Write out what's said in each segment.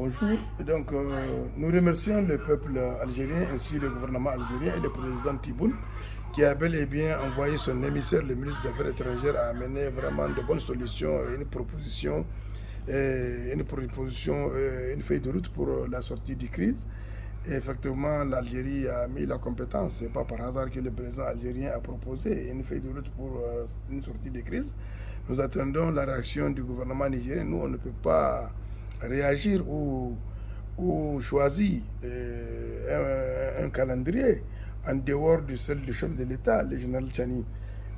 Bonjour. Nous remercions le peuple algérien ainsi le gouvernement algérien et le président Tiboun qui a bel et bien envoyé son émissaire, le ministre des Affaires étrangères, à amener vraiment de bonnes solutions et une feuille de route pour la sortie de crise. Et effectivement, l'Algérie a mis la compétence. Ce n'est pas par hasard que le président algérien a proposé une feuille de route pour une sortie de crise. Nous attendons la réaction du gouvernement nigérien. Nous, on ne peut pas réagir ou choisir un calendrier en dehors de celle du chef de l'État, le général Tchani.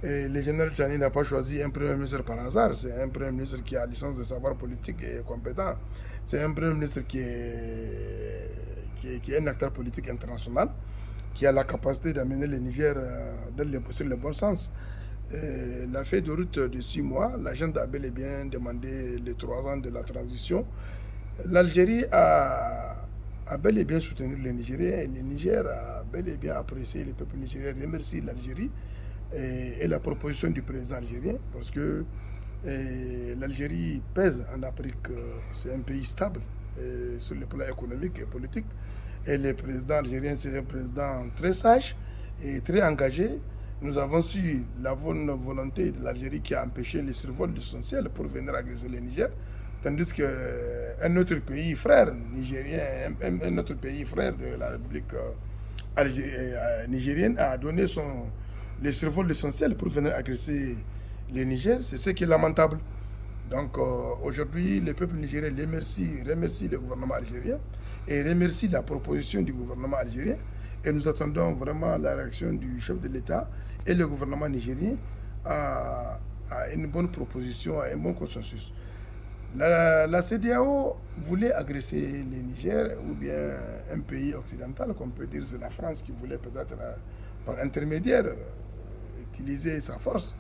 Et le général Tchani n'a pas choisi un premier ministre par hasard. C'est un premier ministre qui a licence de savoir politique et compétent. C'est un premier ministre qui est un acteur politique international, qui a la capacité d'amener le Niger sur le bon sens. La feuille de route de 6 mois, l'agenda a bel et bien demandé les 3 ans de la transition. L'Algérie a bel et bien soutenu le Nigérien et le Niger a bel et bien apprécié, le peuple nigérien remercie l'Algérie et la proposition du président algérien parce que l'Algérie pèse en Afrique, c'est un pays stable sur le plan économique et politique. Et le président algérien, c'est un président très sage et très engagé. Nous avons su la bonne volonté de l'Algérie qui a empêché les survols de son ciel pour venir agresser le Niger. Tandis qu'un autre pays frère nigérien, un autre pays frère de la République nigérienne a donné les survols de son ciel pour venir agresser le Niger. C'est ce qui est lamentable. Donc aujourd'hui, le peuple nigérien remercie le gouvernement algérien et remercie la proposition du gouvernement algérien. Et nous attendons vraiment la réaction du chef de l'État et le gouvernement nigérien à une bonne proposition, à un bon consensus. La CEDEAO voulait agresser le Niger ou bien un pays occidental, comme peut dire c'est la France qui voulait peut-être par intermédiaire utiliser sa force.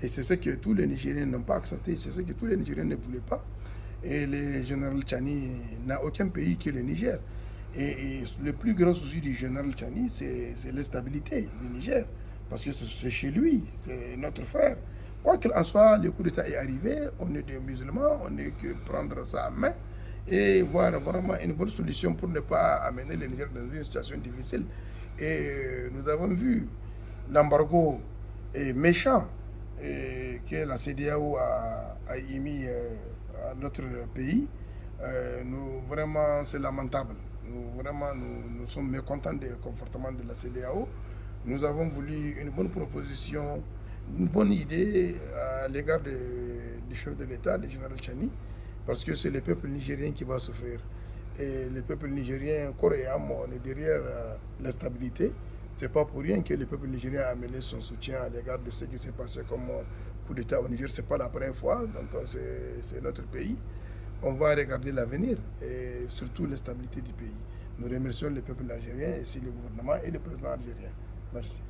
Et c'est ce que tous les Nigériens n'ont pas accepté, c'est ce que tous les Nigériens ne voulaient pas. Et le général Tchani n'a aucun pays que le Niger. Et le plus grand souci du général Tchani, c'est l'instabilité du Niger. Parce que c'est chez lui, c'est notre frère. Quoi qu'il en soit, le coup d'État est arrivé, on est des musulmans, on n'est que prendre ça en main et voir vraiment une bonne solution pour ne pas amener le Niger dans une situation difficile. Et nous avons vu l'embargo méchant que la CEDEAO a émis à notre pays. Vraiment, c'est lamentable. Nous sommes mécontents du comportement de la CEDEAO. Nous avons voulu une bonne proposition, une bonne idée à l'égard du chef de l'État, le général Tchani, parce que c'est le peuple nigérien qui va souffrir. Et le peuple nigérien, corps et âme, on est derrière l'instabilité. Ce n'est pas pour rien que le peuple nigérien a amené son soutien à l'égard de ce qui s'est passé comme coup d'État au Niger. Ce n'est pas la première fois, donc c'est notre pays. On va regarder l'avenir et surtout la stabilité du pays. Nous remercions le peuple algérien, ainsi le gouvernement et le président algérien. Merci.